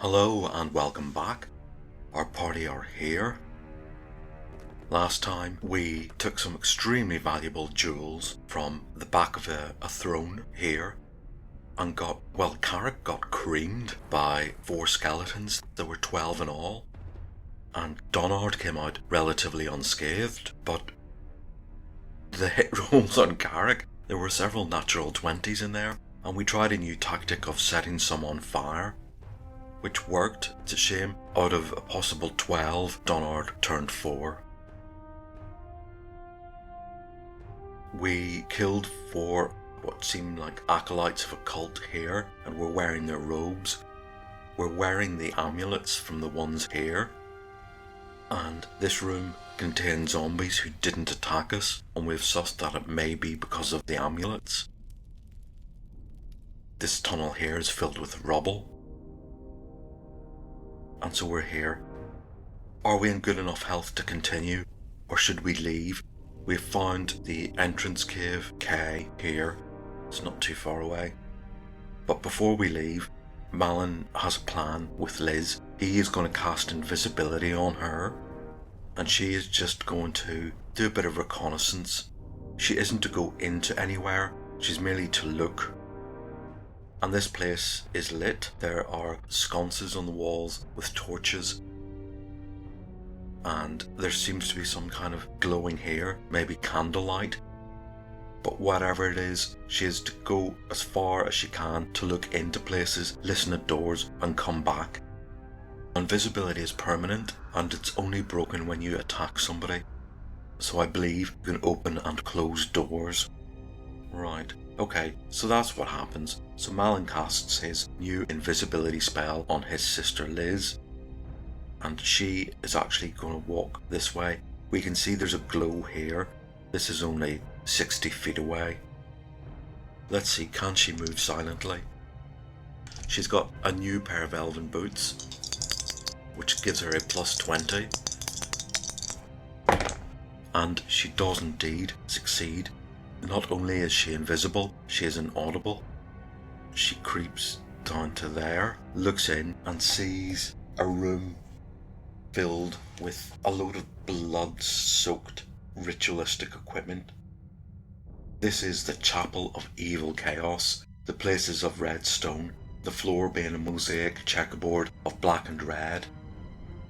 Hello and welcome back. Our party are here. Last time we took some extremely valuable jewels from the back of a throne here and Carrick got creamed by 4 skeletons. There were 12 in all, and Donard came out relatively unscathed, but the hit rolls on Carrick, there were several natural 20s in there, and we tried a new tactic of setting some on fire, which worked. It's a shame. Out of a possible 12, Donard turned 4. We killed 4 what seemed like acolytes of a cult here, and were wearing their robes. We're wearing the amulets from the ones here. And this room contains zombies who didn't attack us, and we've sussed that it may be because of the amulets. This tunnel here is filled with rubble. And so we're here. Are we in good enough health to continue, or should we leave? We've found the entrance cave K here. It's not too far away. But before we leave, Malin has a plan with Liz. He is going to cast invisibility on her, and she is just going to do a bit of reconnaissance. She isn't to go into anywhere, she's merely to look. And this place is lit. There are sconces on the walls with torches, and there seems to be some kind of glowing here, maybe candlelight. But whatever it is, she is to go as far as she can to look into places, listen at doors, and come back. Invisibility is permanent, and it's only broken when you attack somebody. So I believe you can open and close doors. Right, okay, so that's what happens. So Malin casts his new invisibility spell on his sister Liz, and she is actually going to walk this way. We can see there's a glow here. This is only 60 feet away. Let's see, can she move silently? She's got a new pair of elven boots, which gives her a plus 20. And she does indeed succeed. Not only is she invisible, she is inaudible. She creeps down to there, looks in and sees a room filled with a load of blood-soaked ritualistic equipment. This is the Chapel of Evil Chaos. The place is of red stone, the floor being a mosaic checkerboard of black and red.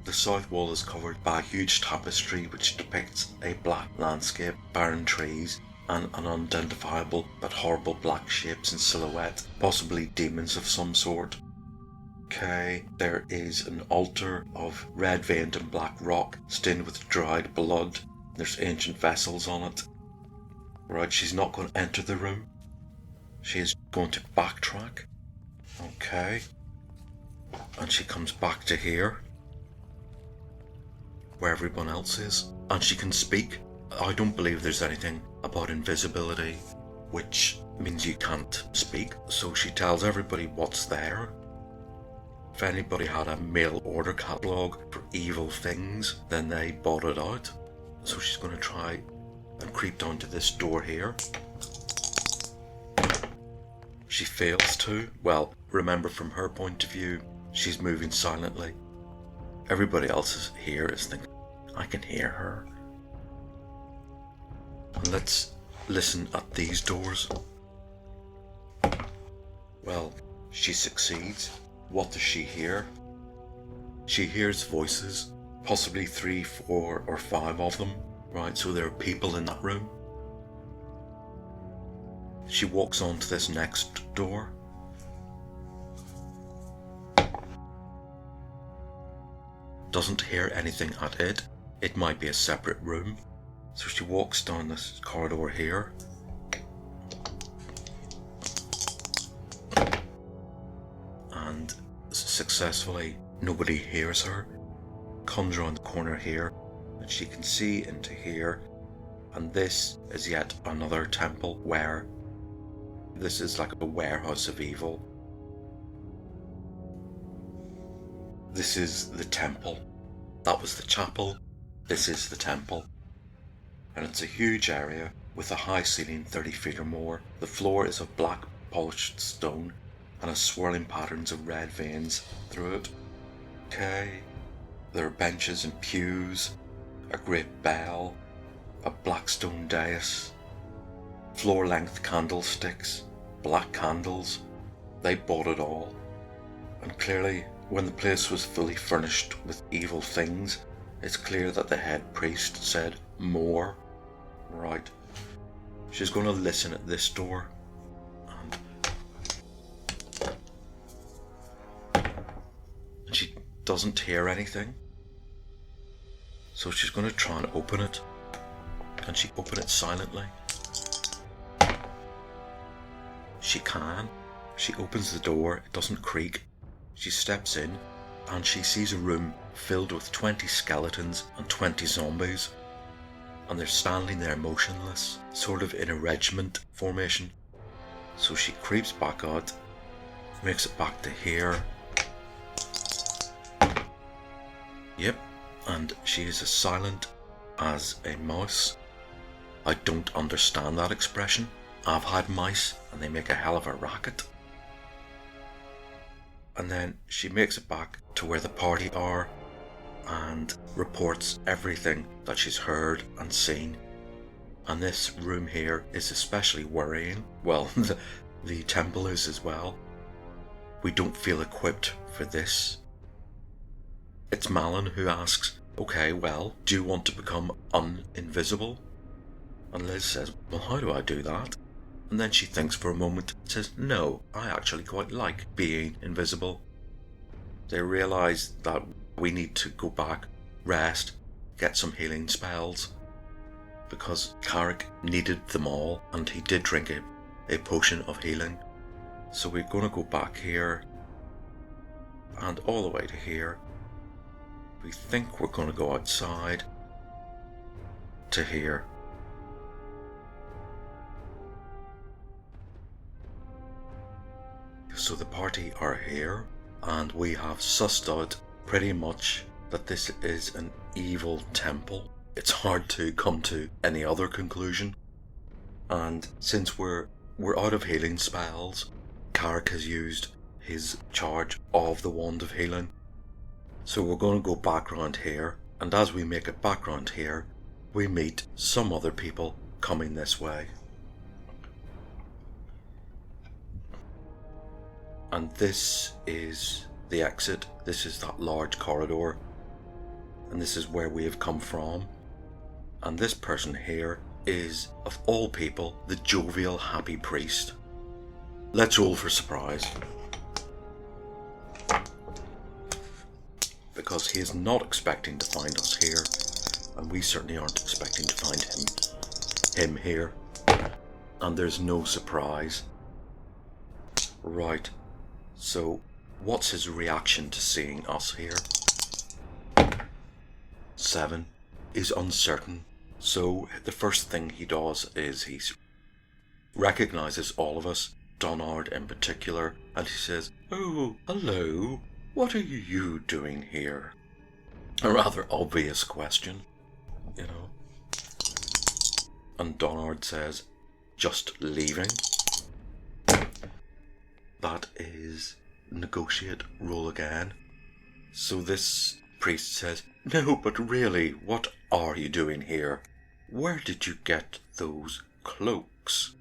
The south wall is covered by a huge tapestry which depicts a black landscape, barren trees, and unidentifiable but horrible black shapes in silhouette, possibly demons of some sort. Okay, there is an altar of red veined and black rock stained with dried blood. There's ancient vessels on it. Right, she's not going to enter the room. She is going to backtrack. Okay. And she comes back to here, where everyone else is. And she can speak. I don't believe there's anything about invisibility which means you can't speak. So she tells everybody what's there. If anybody had a mail order catalogue for evil things, then they bought it out. So she's going to try and creep down to this door here. She fails to. Well, remember, from her point of view, she's moving silently. Everybody else is here is thinking, I can hear her. And let's listen at these doors. Well, she succeeds. What does she hear? She hears voices, possibly 3, 4, or 5 of them. Right, so there are people in that room. She walks on to this next door. Doesn't hear anything at it. It might be a separate room. So she walks down this corridor here. And successfully, nobody hears her. Comes around the corner here, and she can see into here. And this is yet another temple where this is like a warehouse of evil. This is the temple. That was the chapel. This is the temple. And it's a huge area with a high ceiling 30 feet or more. The floor is of black polished stone and has swirling patterns of red veins through it. Okay. There are benches and pews, a great bell, a black stone dais, floor-length candlesticks, black candles. They bought it all. And clearly, when the place was fully furnished with evil things, it's clear that the head priest said more. Right. She's going to listen at this door. And she doesn't hear anything. So she's going to try and open it. Can she open it silently? She can. She opens the door, it doesn't creak. She steps in and she sees a room filled with 20 skeletons and 20 zombies. And they're standing there motionless, sort of in a regiment formation. So she creeps back out, makes it back to here. Yep, and she is as silent as a mouse. I don't understand that expression. I've had mice and they make a hell of a racket. And then she makes it back to where the party are and reports everything that she's heard and seen. And this room here is especially worrying. Well, the temple is as well. We don't feel equipped for this. It's Malin who asks, okay, well, do you want to become uninvisible? And Liz says, well, how do I do that? And then she thinks for a moment and says, no, I actually quite like being invisible. They realise that we need to go back, rest, get some healing spells, because Carrick needed them all and he did drink a potion of healing. So we're going to go back here and all the way to here. We think we're going to go outside to here. So the party are here and we have sussed out pretty much that this is an evil temple. It's hard to come to any other conclusion. And since we're out of healing spells, Carrick has used his charge of the Wand of Healing. So we're going to go back round here, and as we make it back round here, we meet some other people coming this way. And this is the exit. This is that large corridor. And this is where we have come from. And this person here is, of all people, the jovial, happy priest. Let's roll for surprise. Because he is not expecting to find us here. And we certainly aren't expecting to find him here. And there's no surprise. Right. So, what's his reaction to seeing us here? 7 is uncertain. So, the first thing he does is he recognises all of us, Donard in particular, and he says, "Oh, hello, what are you doing here?" A rather obvious question, you know. And Donard says, "Just leaving." That is negotiate, roll again. So this priest says, "No, but really, what are you doing here? Where did you get those cloaks?"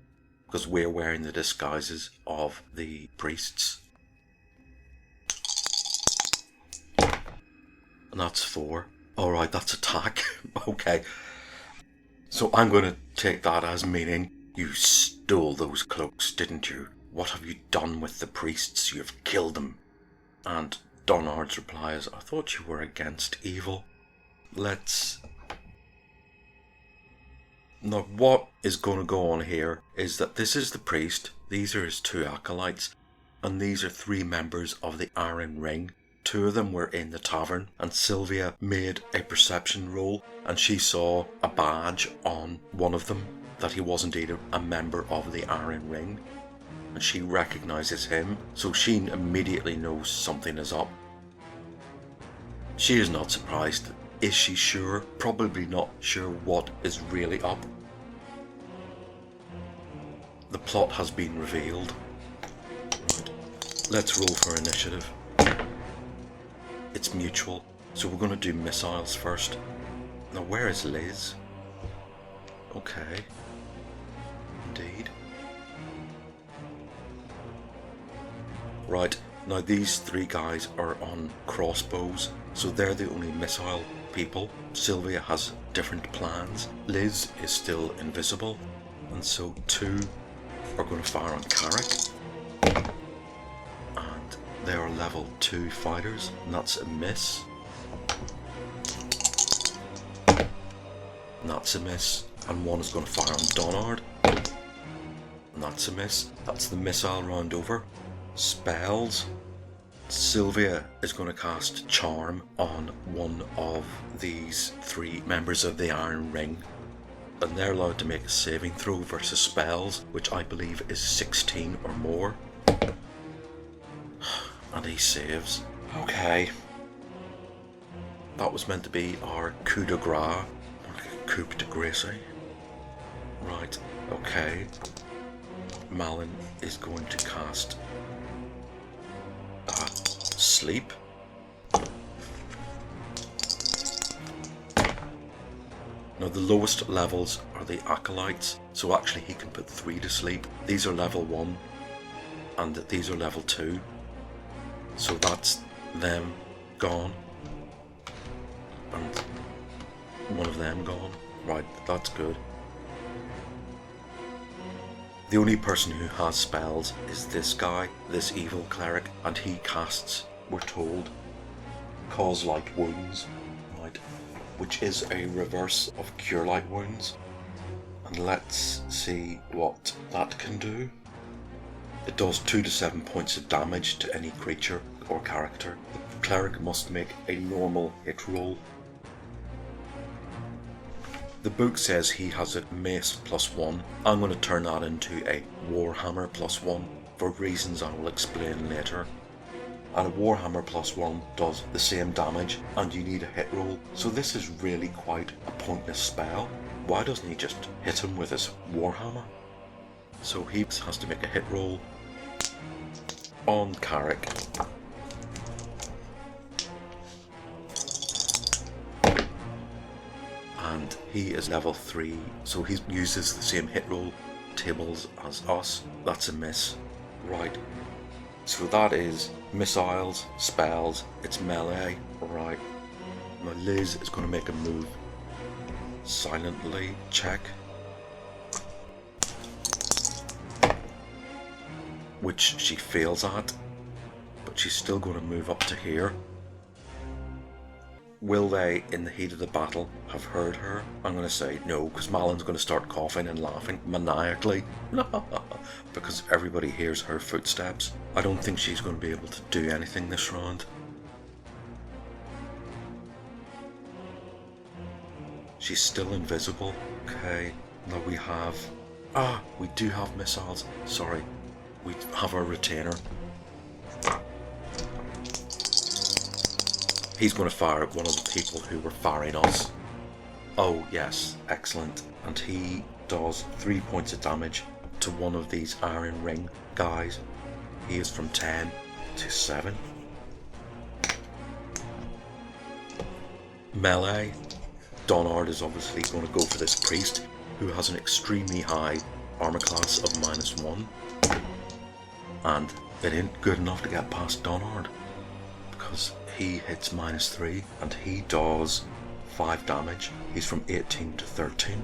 Because we're wearing the disguises of the priests. And that's 4. Alright, that's attack. Okay. So I'm going to take that as meaning you stole those cloaks, didn't you? What have you done with the priests? You have killed them. And Donard's reply is, "I thought you were against evil." Now what is going to go on here is that this is the priest, these are his 2 acolytes, and these are 3 members of the Iron Ring. 2 of them were in the tavern, and Sylvia made a perception roll and she saw a badge on one of them that he was indeed a member of the Iron Ring. And she recognises him, so she immediately knows something is up. She is not surprised. Is she sure? Probably not sure what is really up. The plot has been revealed. Right. Let's roll for initiative. it's mutual. So we're going to do missiles first. Now where is Liz? Okay. Indeed. Right, now these three guys are on crossbows, so they're the only missile people. Sylvia has different plans. Liz is still invisible, and so two are going to fire on Carrick. And they are level 2 fighters, and that's a miss. And that's a miss. And one is going to fire on Donard. And that's a miss. That's the missile round over. Spells. Sylvia is going to cast Charm on one of these three members of the Iron Ring. And they're allowed to make a saving throw versus spells, which I believe is 16 or more. And he saves. Okay. That was meant to be our coup de grace. Coup de grace. Right, okay. Malin is going to cast Sleep. Now the lowest levels are the Acolytes, so actually he can put 3 to sleep. These are level 1 and these are level 2. So that's them gone. And one of them gone. Right, that's good. The only person who has spells is this guy, this evil cleric, and he casts, we're told, Cause Light Wounds, right, which is a reverse of Cure Light Wounds. And let's see what that can do. It does 2 to 7 points of damage to any creature or character. The cleric must make a normal hit roll. The book says he has a mace +1. I'm going to turn that into a Warhammer +1 for reasons I will explain later. And a Warhammer +1 does the same damage and you need a hit roll. So this is really quite a pointless spell. Why doesn't he just hit him with his Warhammer? So he has to make a hit roll on Carrick. And he is level 3, so he uses the same hit roll tables as us. That's a miss. Right. So that is missiles, spells, it's melee. Right. Now Liz is going to make a move. Silently check. Which she fails at. But she's still going to move up to here. Will they, in the heat of the battle, have heard her? I'm going to say no, because Malin's going to start coughing and laughing maniacally. Because everybody hears her footsteps. I don't think she's going to be able to do anything this round. She's still invisible. Okay, now we have... we do have missiles. Sorry, we have our retainer. He's going to fire at one of the people who were firing us. Oh yes, excellent. And he does 3 points of damage to one of these Iron Ring guys. He is from 10 to 7. Melee. Donard is obviously going to go for this priest, who has an extremely high armor class of -1. And it ain't good enough to get past Donard, because he hits -3 and he does 5 damage. He's from 18 to 13.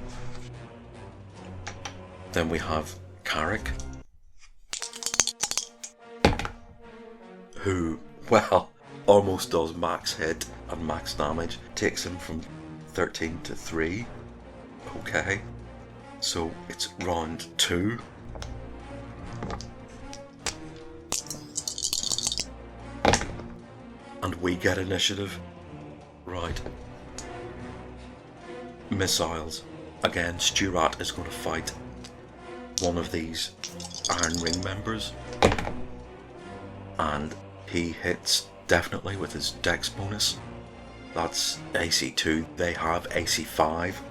Then we have Carrick, who, well, almost does max hit and max damage. Takes him from 13 to 3. Okay, so it's round 2. And we get initiative. Right. Missiles. Again, Stuart is going to fight one of these Iron Ring members. And he hits definitely with his dex bonus. That's AC 2. They have AC 5.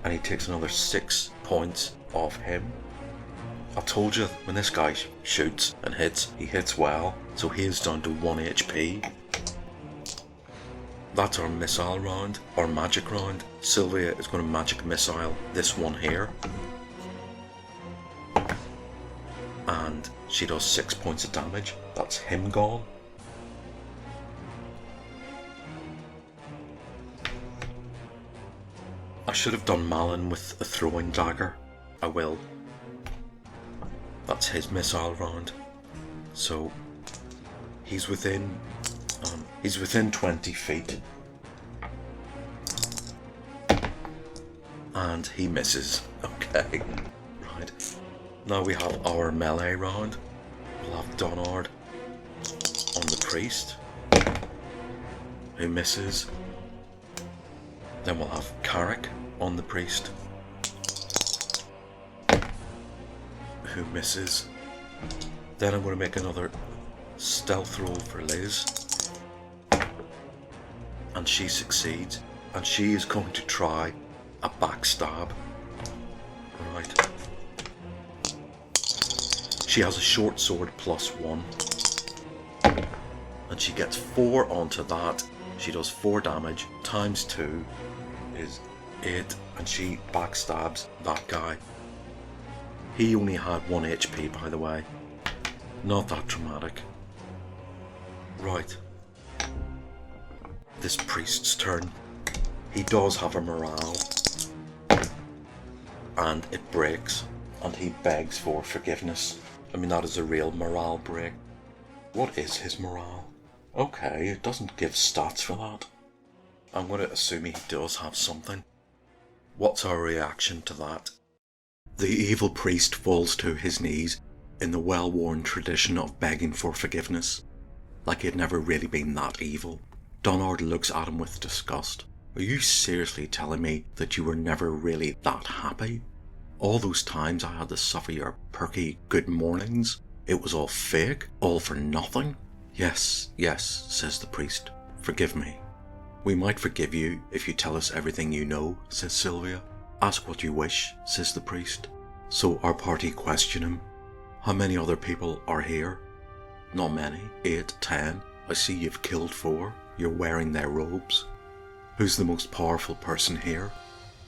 And he takes another 6 points off him. I told you, when this guy shoots and hits, he hits well. So he is down to 1 HP. That's our missile round, our magic round. Sylvia is going to magic missile this one here. And she does 6 points of damage. That's him gone. I should have done Malin with a throwing dagger. I will. That's his missile round. So he's within 20 feet. And he misses. Okay. Right. Now we have our melee round. We'll have Donard on the priest, who misses. Then we'll have Carrick on the priest, who misses. Then I'm going to make another stealth roll for Liz, and she succeeds, and she is going to try a backstab. Right. She has a short sword +1, and she gets 4 onto that. She does 4 damage, times 2 is 8, and she backstabs that guy. He only had 1 HP, by the way. Not that dramatic. Right. This priest's turn. He does have a morale, and it breaks, and he begs for forgiveness. I mean, that is a real morale break. What is his morale? Okay, it doesn't give stats for that. I'm going to assume he does have something. What's our reaction to that? The evil priest falls to his knees in the well-worn tradition of begging for forgiveness, like he had never really been that evil. Donard looks at him with disgust. Are you seriously telling me that you were never really that happy? All those times I had to suffer your perky good mornings, it was all fake, all for nothing? Yes, yes, says the priest. Forgive me. We might forgive you if you tell us everything you know, says Sylvia. Ask what you wish, says the priest. So our party question him. How many other people are here? Not many. 8, 10. I see you've killed 4. You're wearing their robes. Who's the most powerful person here?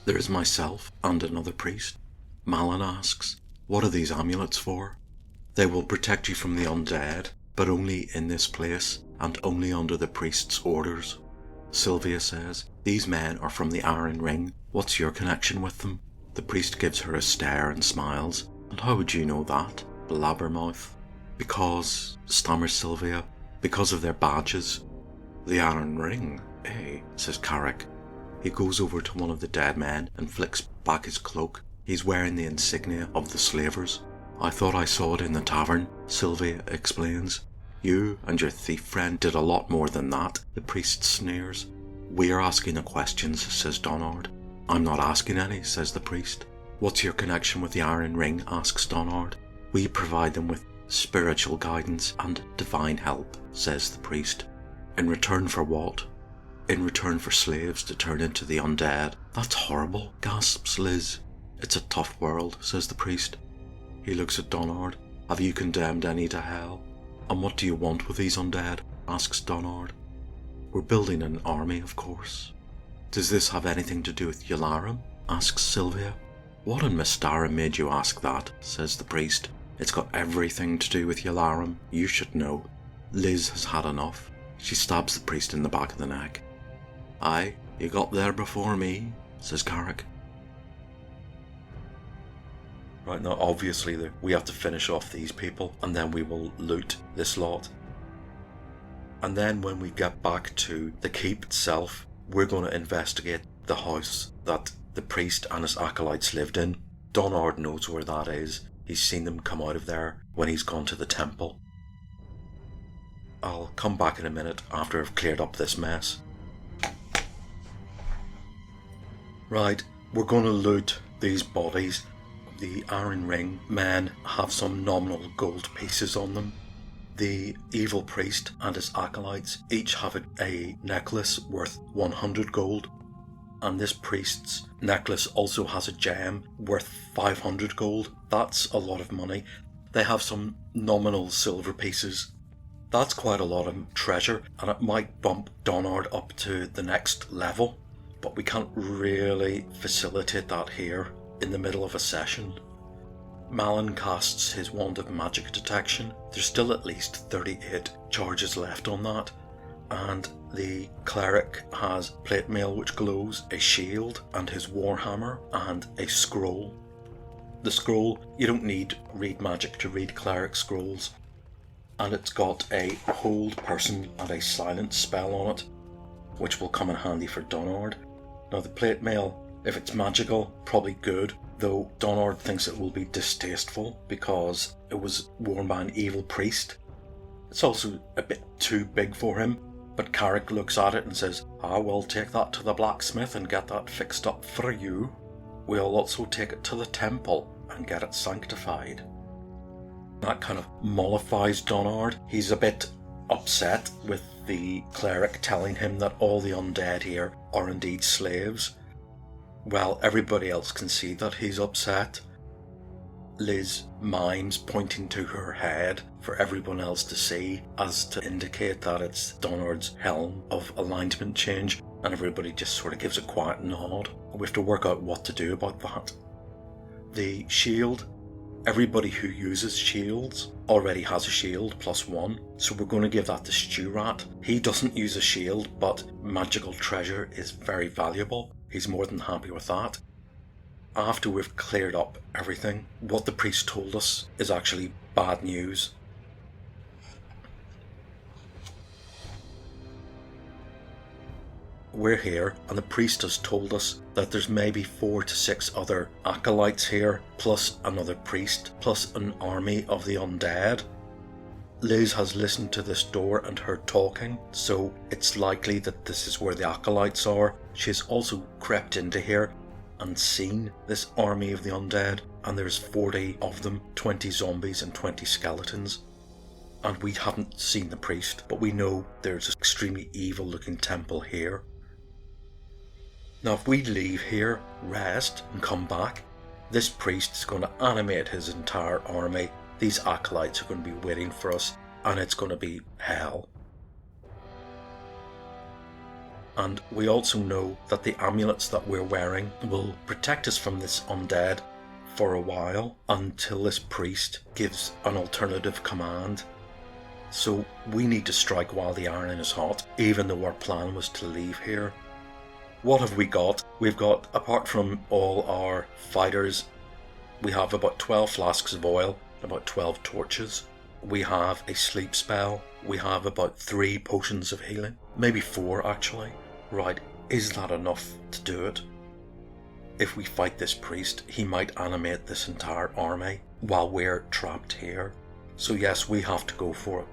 There is myself and another priest. Malin asks, what are these amulets for? They will protect you from the undead, but only in this place and only under the priest's orders. Sylvia says, these men are from the Iron Ring. What's your connection with them? The priest gives her a stare and smiles. And how would you know that? Blabbermouth. Because, stammers Sylvia, because of their badges. The Iron Ring, eh? Says Carrick. He goes over to one of the dead men and flicks back his cloak. He's wearing the insignia of the slavers. I thought I saw it in the tavern, Sylvia explains. You and your thief friend did a lot more than that, the priest sneers. We're asking the questions, says Donard. I'm not asking any, says the priest. What's your connection with the Iron Ring, asks Donard. We provide them with spiritual guidance and divine help, says the priest. In return for what? In return for slaves to turn into the undead. That's horrible, gasps Liz. It's a tough world, says the priest. He looks at Donard. Have you condemned any to hell? And what do you want with these undead? Asks Donard. We're building an army, of course. Does this have anything to do with Yalarum? Asks Sylvia. What in Mystara made you ask that? Says the priest. It's got everything to do with Yalarum. You should know. Liz has had enough. She stabs the priest in the back of the neck. Aye, you got there before me, says Carrick. Right, now obviously we have to finish off these people and then we will loot this lot. And then when we get back to the keep itself, we're going to investigate the house that the priest and his acolytes lived in. Donard knows where that is. He's seen them come out of there when he's gone to the temple. I'll come back in a minute after I've cleared up this mess. Right, we're going to loot these bodies. The Iron Ring men have some nominal gold pieces on them. The evil priest and his acolytes each have a necklace worth 100 gold. And this priest's necklace also has a gem worth 500 gold. That's a lot of money. They have some nominal silver pieces. That's quite a lot of treasure, and it might bump Donard up to the next level, but we can't really facilitate that here in the middle of a session. Malin casts his wand of magic detection. There's still at least 38 charges left on that, and the cleric has plate mail which glows, a shield, and his warhammer, and a scroll. The scroll, you don't need read magic to read cleric scrolls, and it's got a hold person and a silence spell on it, which will come in handy for Donard. Now the plate mail, if it's magical, probably good, though Donard thinks it will be distasteful because it was worn by an evil priest. It's also a bit too big for him, but Carrick looks at it and says, "I will take that to the blacksmith and get that fixed up for you. We'll also take it to the temple and get it sanctified." That kind of mollifies Donard. He's a bit upset with the cleric telling him that all the undead here are indeed slaves. Well, everybody else can see that he's upset. Liz mimes pointing to her head for everyone else to see, as to indicate that it's Donard's helm of alignment change, and everybody just sort of gives a quiet nod. We have to work out what to do about that. The shield, everybody who uses shields already has a shield +1, so we're going to give that to Stu-Rat. He doesn't use a shield, but magical treasure is very valuable. He's more than happy with that. After we've cleared up everything, what the priest told us is actually bad news. We're here, and the priest has told us that there's maybe 4 to 6 other acolytes here, plus another priest, plus an army of the undead. Liz has listened to this door and heard talking, so it's likely that this is where the acolytes are. She has also crept into here and seen this army of the undead, and there's 40 of them, 20 zombies and 20 skeletons. And we haven't seen the priest, but we know there's an extremely evil looking temple here. Now if we leave here, rest, and come back, this priest is going to animate his entire army. These acolytes are going to be waiting for us, and it's going to be hell. And we also know that the amulets that we're wearing will protect us from this undead for a while, until this priest gives an alternative command. So we need to strike while the iron is hot, even though our plan was to leave here. What have we got? We've got, apart from all our fighters, we have about 12 flasks of oil, about 12 torches. We have a sleep spell. We have about 3 potions of healing. Maybe 4 actually. Right, is that enough to do it? If we fight this priest, he might animate this entire army while we're trapped here. So yes, we have to go for it.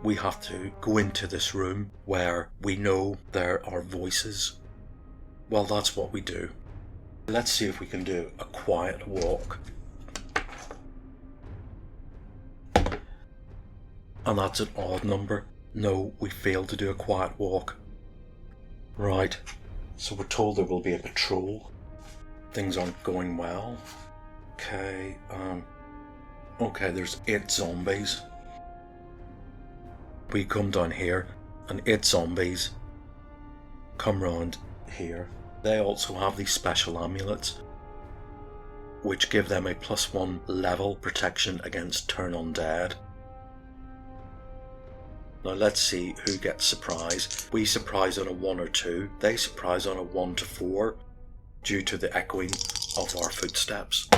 We have to go into this room where we know there are voices. Well, that's what we do. Let's see if we can do a quiet walk. And that's an odd number. No, we failed to do a quiet walk. Right, so we're told there will be a patrol. Things aren't going well. Okay, there's 8 zombies. We come down here, and 8 zombies come round here. They also have these special amulets, which give them a +1 level protection against turn undead. Now let's see who gets surprised. We surprise on a 1 or 2. They surprise on a 1 to 4 due to the echoing of our footsteps.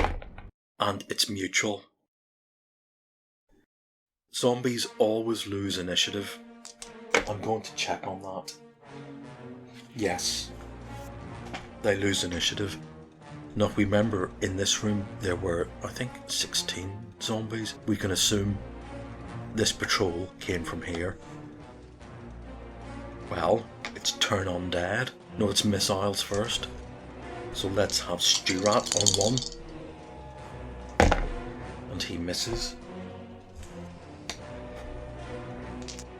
And it's mutual. Zombies always lose initiative. I'm going to check on that. Yes. They lose initiative. Now remember, in this room there were, I think, 16 zombies. We can assume this patrol came from here. Well, it's turn undead. No, it's missiles first. So let's have Stu-Rat on 1. And he misses.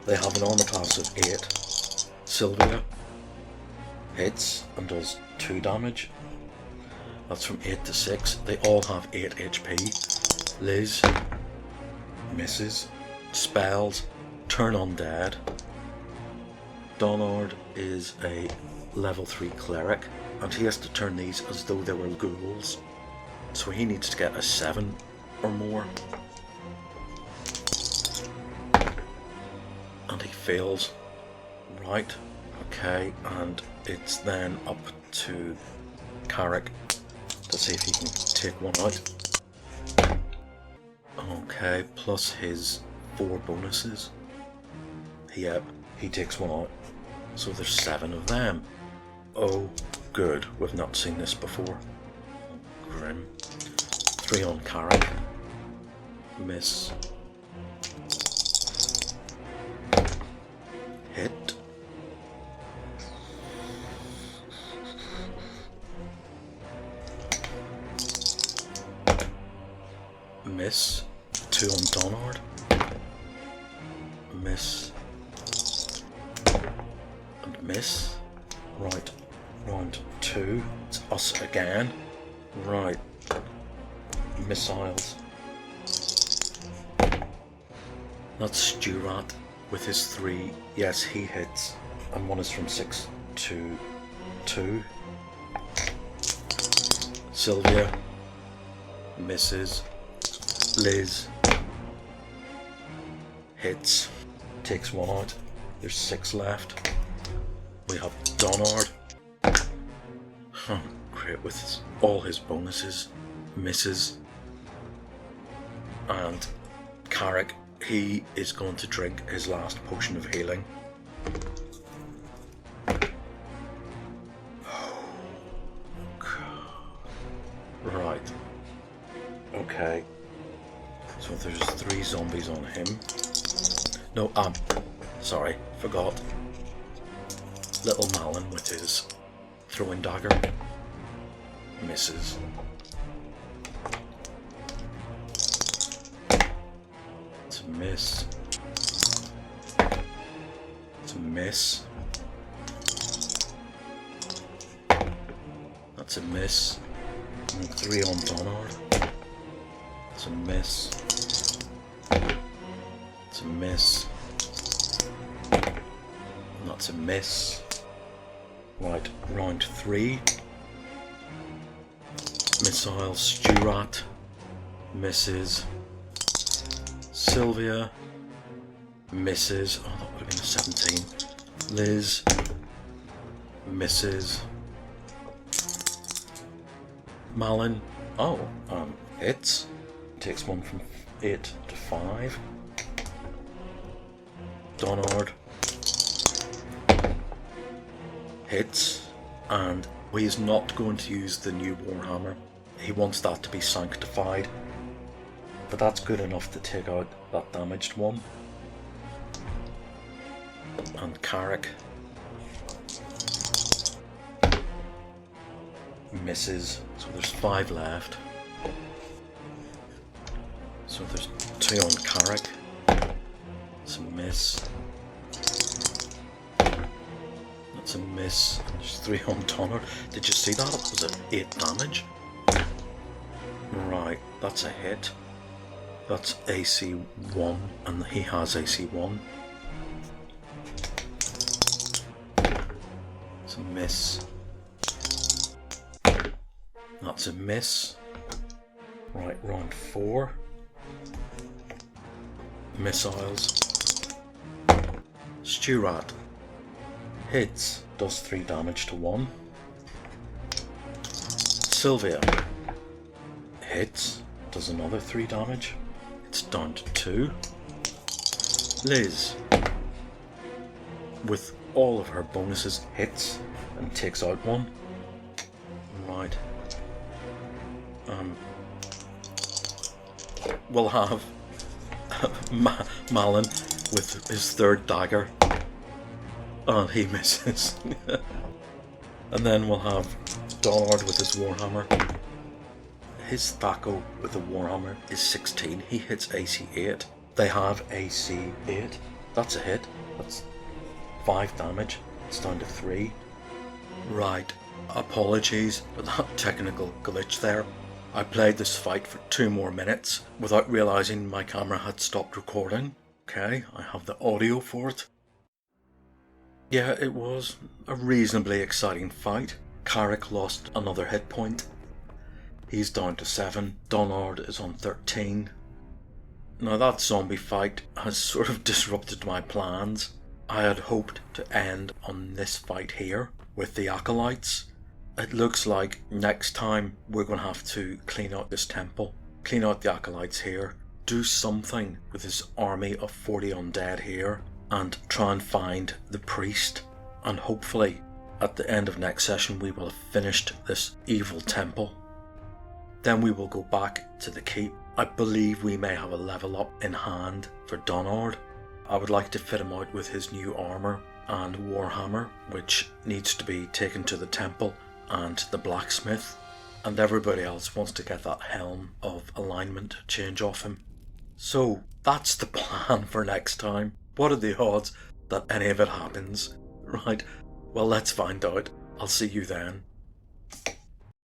They have an armor class of 8. Sylvia hits and does 2 damage. That's from 8 to 6. They all have 8 HP. Liz misses. Spells turn undead. Donard is a level 3 cleric, and he has to turn these as though they were ghouls. So he needs to get a 7 or more. And he fails. Right, okay, and it's then up to Carrick to see if he can take one out. Okay, plus his 4 bonuses. Yep, he takes one out. So there's 7 of them. Oh, good, we've not seen this before. Grim. 3 on Carrick. Miss. Hit. Miss. 2 on Donard. Miss. And miss. Right. Round 2. It's us again. Right. Missiles. That's Stuart with his 3. Yes, he hits. And one is from 6 to 2. Sylvia. Misses. Liz. Hits. Takes one out. There's 6 left. We have Donard. Great, with all his bonuses. Misses. And Carrick, he is going to drink his last potion of healing. Right. Okay. So there's 3 zombies on him. No, sorry, forgot. Little Malin with his throwing dagger. Misses. It's a miss. It's a miss. That's a miss. And 3 on Donard. It's a miss. It's a miss. And that's a miss. Right, round 3. Missile Stuart. Misses. Sylvia. Misses. Oh, that would have been a 17. Liz. Misses. Malin. Oh, hits. Takes one from 8 to 5. Donard. Hits. And he's not going to use the new Warhammer. He wants that to be sanctified. But that's good enough to take out that damaged one. And Carrick. Misses. So there's 5 left. So there's 2 on Carrick. It's a miss. That's a miss. There's 3 on Donner. Did you see that? It was at 8 damage. Right, that's a hit. That's AC 1, and he has AC 1. It's a miss. That's a miss. Right, round 4. Missiles. Stuart. Hits. Does 3 damage to 1. Sylvia. Hits. Does another 3 damage. It's down to 2. Liz. With all of her bonuses, hits and takes out 1. Right. We'll have Malin with his 3rd dagger, and he misses. And then we'll have Donard with his Warhammer. His Thaco with the Warhammer is 16. He hits AC 8. They have AC 8. That's a hit. That's 5 damage. It's down to 3. Right. Apologies for that technical glitch there. I played this fight for 2 more minutes without realising my camera had stopped recording. Okay, I have the audio for it. Yeah, it was a reasonably exciting fight. Carrick lost another hit point. He's down to 7. Donard is on 13. Now that zombie fight has sort of disrupted my plans. I had hoped to end on this fight here with the acolytes. It looks like next time we're going to have to clean out this temple, clean out the acolytes here, do something with this army of 40 undead here, and try and find the priest. And hopefully at the end of next session we will have finished this evil temple. Then we will go back to the keep. I believe we may have a level up in hand for Donard. I would like to fit him out with his new armour and warhammer, which needs to be taken to the temple and the blacksmith, and everybody else wants to get that helm of alignment change off him. So that's the plan for next time. What are the odds that any of it happens? Right, well, let's find out. I'll see you then.